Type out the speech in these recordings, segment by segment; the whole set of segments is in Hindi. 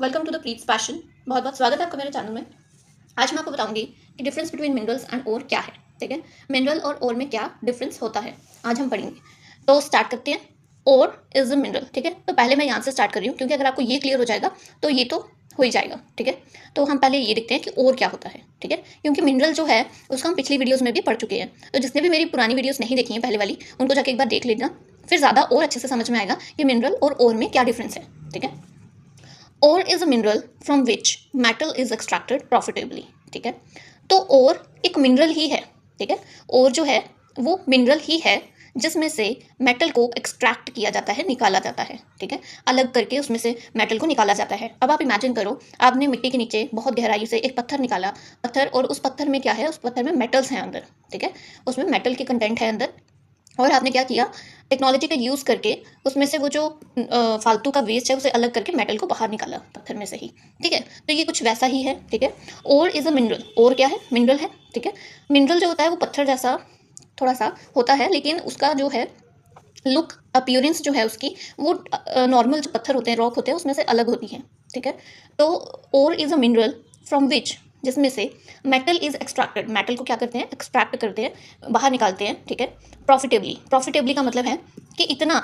Welcome to the Preet's passion. बहुत बहुत स्वागत है आपका मेरे चैनल में। आज मैं आपको बताऊंगी कि difference between minerals and or क्या है। ठीक है, मिनरल और ओर में क्या डिफरेंस होता है आज हम पढ़ेंगे। तो स्टार्ट करते हैं। ओर इज अ मिनरल। ठीक है, तो पहले मैं यहाँ से स्टार्ट कर रही हूँ क्योंकि अगर आपको ये क्लियर हो जाएगा तो ये तो हो ही जाएगा। ठीक है, तो हम पहले ये देखते हैं कि ओर क्या होता है। ठीक है, क्योंकि मिनरल जो है उसको हम पिछली वीडियोज़ में भी पढ़ चुके हैं, तो जिसने भी मेरी पुरानी वीडियोज़ नहीं देखी हैं पहले वाली, उनको जाके एक बार देख लेना, फिर ज़्यादा और अच्छे से समझ में आएगा कि मिनरल और ओर में क्या डिफरेंस है। ठीक है, ore is a mineral from which metal is extracted profitably. ठीक है, तो ओर एक मिनरल ही है। ठीक है, ओर जो है वो मिनरल ही है जिसमें से मेटल को एक्सट्रैक्ट किया जाता है, निकाला जाता है। ठीक है, अलग करके उसमें से मेटल को निकाला जाता है। अब आप इमेजिन करो, आपने मिट्टी के नीचे बहुत गहराई से एक पत्थर निकाला, पत्थर, और उस पत्थर में क्या है, उस पत्थर में मेटल्स हैं अंदर। ठीक है, उसमें मेटल के कंटेंट है अंदर, और आपने क्या किया, टेक्नोलॉजी का यूज़ करके उसमें से वो जो फालतू का वेस्ट है उसे अलग करके मेटल को बाहर निकाला पत्थर में से ही। ठीक है, तो ये कुछ वैसा ही है। ठीक है, ओर इज़ अ मिनरल। ओर क्या है? मिनरल है। ठीक है, मिनरल जो होता है वो पत्थर जैसा थोड़ा सा होता है, लेकिन उसका जो है लुक, अपीयरेंस जो है उसकी, वो नॉर्मल जो पत्थर होते हैं, रॉक होते हैं, उसमें से अलग होती है। ठीक है, तो ore is a mineral from which, जिसमें से मेटल इज एक्सट्रैक्टेड। मेटल को क्या करते हैं? एक्सट्रैक्ट करते हैं, बाहर निकालते हैं। ठीक है, प्रॉफिटेबली। प्रॉफिटेबली का मतलब है कि इतना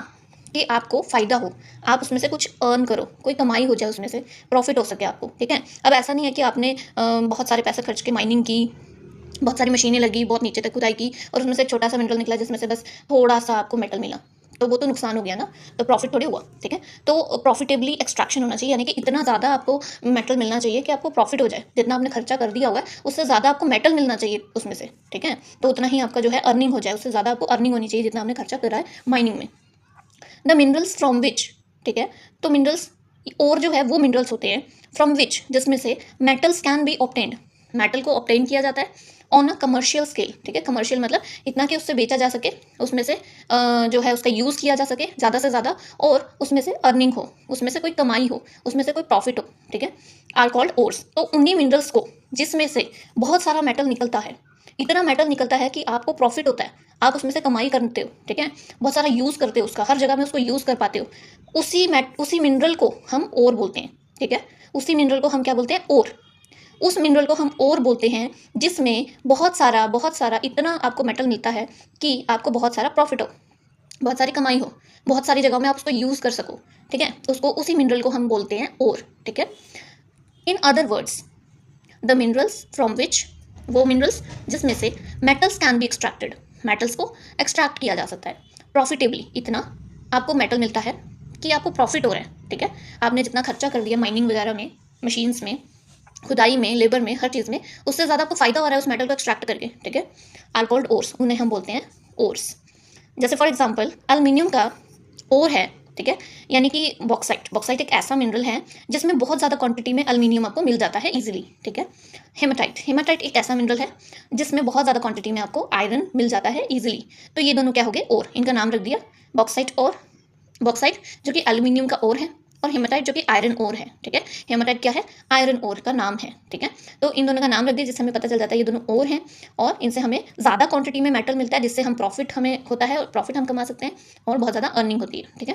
कि आपको फ़ायदा हो, आप उसमें से कुछ अर्न करो, कोई कमाई हो जाए, उसमें से प्रॉफिट हो सके आपको। ठीक है, अब ऐसा नहीं है कि आपने बहुत सारे पैसे खर्च के माइनिंग की, बहुत सारी मशीनें लगी, बहुत नीचे तक खुदाई की, और उसमें से एक छोटा सा मिनरल निकला जिसमें से बस थोड़ा सा आपको मेटल मिला, तो वो तो नुकसान हो गया ना, तो प्रॉफिट थोड़ी हुआ। ठीक है, तो प्रॉफिटेबली एक्सट्रैक्शन होना चाहिए, यानी कि इतना ज़्यादा आपको मेटल मिलना चाहिए कि आपको प्रॉफिट हो जाए। जितना आपने खर्चा कर दिया हुआ है उससे ज़्यादा आपको मेटल मिलना चाहिए उसमें से। ठीक है, तो उतना ही आपका जो है अर्निंग हो जाए, उससे ज़्यादा आपको अर्निंग होनी चाहिए जितना आपने खर्चा करा है माइनिंग में। द मिनरल्स फ्रॉम विच, ठीक है, तो मिनरल्स और जो है वो मिनरल्स होते हैं फ्रॉम विच, जिसमें से metals can be obtained, metal को ऑब्टेन किया जाता है ऑन अ कमर्शियल स्केल। ठीक है, कमर्शियल मतलब इतना कि उससे बेचा जा सके, उसमें से जो है उसका यूज़ किया जा सके ज़्यादा से ज़्यादा, और उसमें से अर्निंग हो, उसमें से कोई कमाई हो, उसमें से कोई प्रॉफिट हो। ठीक है, आर कॉल्ड ओर्स। तो उन्हीं मिनरल्स को जिसमें से बहुत सारा मेटल निकलता है, इतना मेटल निकलता है कि आपको प्रॉफिट होता है, आप उसमें से कमाई करते हो। ठीक है, बहुत सारा यूज़ करते हो उसका, हर जगह में उसको यूज़ कर पाते हो, उसी मिनरल को हम ओर बोलते हैं। ठीक है, उसी मिनरल को हम क्या बोलते हैं? ओर। उस मिनरल को हम ओर बोलते हैं जिसमें बहुत सारा इतना आपको मेटल मिलता है कि आपको बहुत सारा प्रॉफिट हो, बहुत सारी कमाई हो, बहुत सारी जगहों में आप उसको यूज़ कर सको। ठीक है, उसको, उसी मिनरल को हम बोलते हैं ओर। ठीक है, in other words, the minerals from which, वो मिनरल्स जिसमें से metals can be extracted, metals को एक्सट्रैक्ट किया जा सकता है प्रॉफिटेबली, इतना आपको मेटल मिलता है कि आपको प्रॉफिट हो रहा है। ठीक है, आपने जितना खर्चा कर दिया माइनिंग वगैरह में, मशीन्स में, खुदाई में, लेबर में, हर चीज़ में, उससे ज़्यादा आपको फायदा हो रहा है उस मेटल को एक्सट्रैक्ट करके। ठीक है, आर कॉल्ड ओर्स, उन्हें हम बोलते हैं ओर्स। जैसे फॉर एग्जांपल एल्युमिनियम का ओर है। ठीक है, यानी कि बॉक्साइट, बॉक्साइट एक ऐसा मिनरल है जिसमें बहुत ज़्यादा क्वांटिटी में एल्युमिनियम आपको मिल जाता है इजीली। ठीक है, हेमाटाइट, हेमाटाइट एक ऐसा मिनरल है जिसमें बहुत ज़्यादा क्वांटिटी में आपको आयरन मिल जाता है इजीली। तो ये दोनों क्या हो गए? ओर। इनका नाम रख दिया बॉक्साइट और बॉक्साइट जो कि एल्युमिनियम का ओर है, और हेमाटाइट जो कि आयरन ओर है। ठीक है, हेमाटाइट क्या है? आयरन ओर का नाम है। ठीक है, तो इन दोनों का नाम रख दिया जिससे हमें पता चल जाता है ये दोनों ओर हैं, और इनसे हमें ज़्यादा क्वांटिटी में मेटल मिलता है, जिससे हम प्रॉफिट हमें होता है, और प्रॉफिट हम कमा सकते हैं, और बहुत ज़्यादा अर्निंग होती है। ठीक है,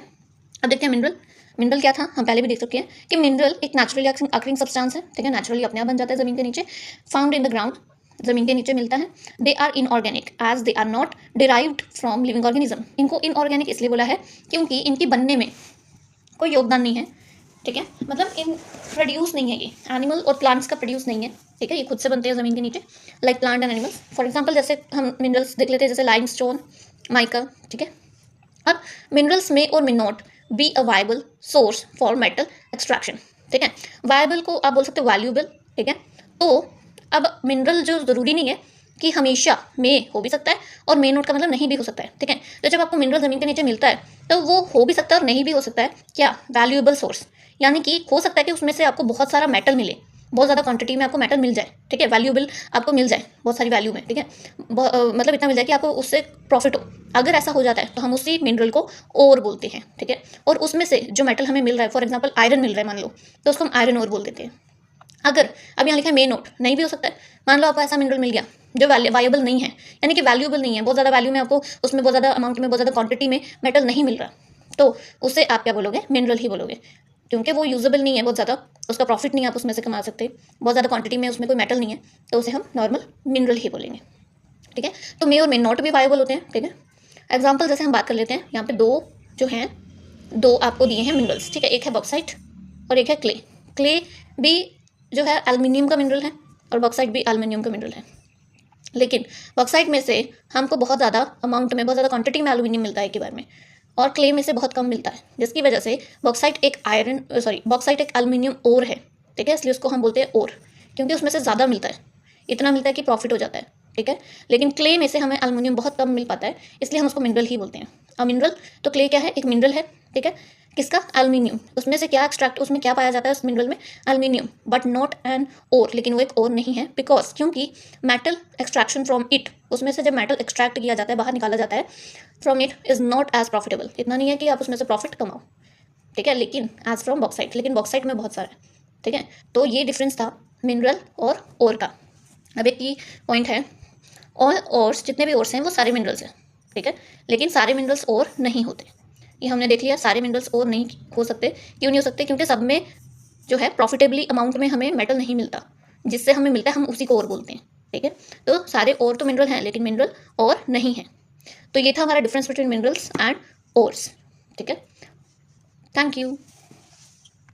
अब देखते हैं मिनरल। मिनरल क्या था? हम पहले भी देख चुके हैं कि मिनरल एक नेचुरली अकरिंग सब्सटेंस है। ठीक है, नेचुरली अपने आप बन जाता है ज़मीन के नीचे, फाउंड इन द ग्राउंड, ज़मीन के नीचे मिलता है। They are inorganic as they are not derived from living organism. इनको इनऑर्गेनिक इसलिए बोला है क्योंकि इनकी बनने में कोई योगदान नहीं है। ठीक है, मतलब इन प्रोड्यूस नहीं है, ये एनिमल और प्लांट्स का प्रोड्यूस नहीं है। ठीक है, ये खुद से बनते हैं ज़मीन के नीचे, like plant and animals. For example जैसे हम मिनरल्स देख लेते हैं, जैसे लाइमस्टोन, माइका। ठीक है, अब मिनरल्स में और may not be a viable source for metal extraction. ठीक है, वायबल को आप बोल सकते हो वैल्यूएबल। ठीक है, तो अब मिनरल जो ज़रूरी नहीं है कि हमेशा में हो भी सकता है, और मे नोट का मतलब नहीं भी हो सकता है। ठीक है, तो जब आपको मिनरल ज़मीन के नीचे मिलता है तो वो हो भी सकता है और नहीं भी हो सकता है। क्या? वैल्यूएबल सोर्स, यानी कि हो सकता है कि उसमें से आपको बहुत सारा मेटल मिले, बहुत ज़्यादा क्वांटिटी में आपको मेटल मिल जाए। ठीक है, वैल्यूएबल आपको मिल जाए बहुत सारी वैल्यू में। ठीक है, मतलब इतना मिल जाए कि आपको उससे प्रॉफिट हो। अगर ऐसा हो जाता है तो हम उसी मिनरल को ओर बोलते हैं। ठीक है, और उसमें से जो मेटल हमें मिल रहा है, फॉर एग्जांपल आयरन मिल रहा है मान लो, तो उसको हम आयरन ओर बोल देते हैं। अगर अब यहाँ लिखा है मे नोट, नहीं भी हो सकता है। मान लो आपको ऐसा मिनरल मिल गया जो वायबल नहीं है, यानी कि वैल्यूएबल नहीं है, बहुत ज़्यादा वैल्यू में आपको, उसमें बहुत ज़्यादा अमाउंट में, बहुत ज़्यादा क्वांटिटी में मेटल नहीं मिल रहा, तो उससे आप क्या बोलोगे? मिनरल ही बोलोगे, क्योंकि वो यूजेबल नहीं है बहुत ज़्यादा, उसका प्रॉफिट नहीं आप उसमें से कमा सकते, बहुत ज़्यादा क्वांटिटी में उसमें कोई मेटल नहीं है, तो उसे हम नॉर्मल मिनरल ही बोलेंगे। ठीक है, तो मे और मे नॉट भी वायबल होते हैं। ठीक है, एग्जाम्पल जैसे हम बात कर लेते हैं, यहाँ पे दो आपको दिए हैं मिनरल्स। ठीक है, एक है बॉक्साइट और एक है क्ले। क्ले भी जो है एल्युमिनियम का मिनरल है और बॉक्साइट भी एल्युमिनियम का मिनरल है, लेकिन बॉक्साइट में से हमको बहुत ज़्यादा अमाउंट में, बहुत ज़्यादा क्वांटिटी में एल्युमिनियम मिलता है एक ही बार में, और क्ले में से बहुत कम मिलता है, जिसकी वजह से बॉक्साइट एक एल्युमिनियम ओर है। ठीक है, इसलिए उसको हम बोलते हैं ओर, क्योंकि उसमें से ज़्यादा मिलता है, इतना मिलता है कि प्रॉफिट हो जाता है। ठीक है, लेकिन क्ले में से हमें एल्युमिनियम बहुत कम मिल पाता है, इसलिए हम उसको मिनरल ही बोलते हैं। अब मिनरल तो क्ले क्या है, एक मिनरल है। ठीक है, किसका, एल्युमिनियम। उसमें से क्या एक्सट्रैक्ट, उसमें क्या पाया जाता है उस मिनरल में, aluminium, but not an ore, लेकिन वो एक ओर नहीं है, बिकॉज क्योंकि मेटल एक्सट्रैक्शन फ्रॉम इट, उसमें से जब मेटल एक्सट्रैक्ट किया जाता है, बाहर निकाला जाता है from it, is not as profitable. इतना नहीं है कि आप उसमें से प्रॉफिट कमाओ। ठीक है, लेकिन एज फ्रॉम बॉक्साइट, लेकिन बॉक्साइट में बहुत सारा है। ठीक है, तो ये डिफरेंस था मिनरल और ओर का। अब एक की पॉइंट है, ऑल ओर्स, जितने भी ओर्स हैं वो सारे मिनरल्स हैं। ठीक है, लेकिन सारे मिनरल्स ओर नहीं होते। ये हमने देख लिया, सारे मिनरल्स ओर नहीं हो सकते। क्यों नहीं हो सकते, क्योंकि सब में जो है प्रॉफिटेबली अमाउंट में हमें मेटल नहीं मिलता, जिससे हमें मिलता है हम उसी को ओर बोलते हैं। ठीक है, तो सारे ओर तो मिनरल हैं, लेकिन मिनरल ओर नहीं है। तो ये था हमारा difference between minerals and ores. ठीक है, थैंक यू।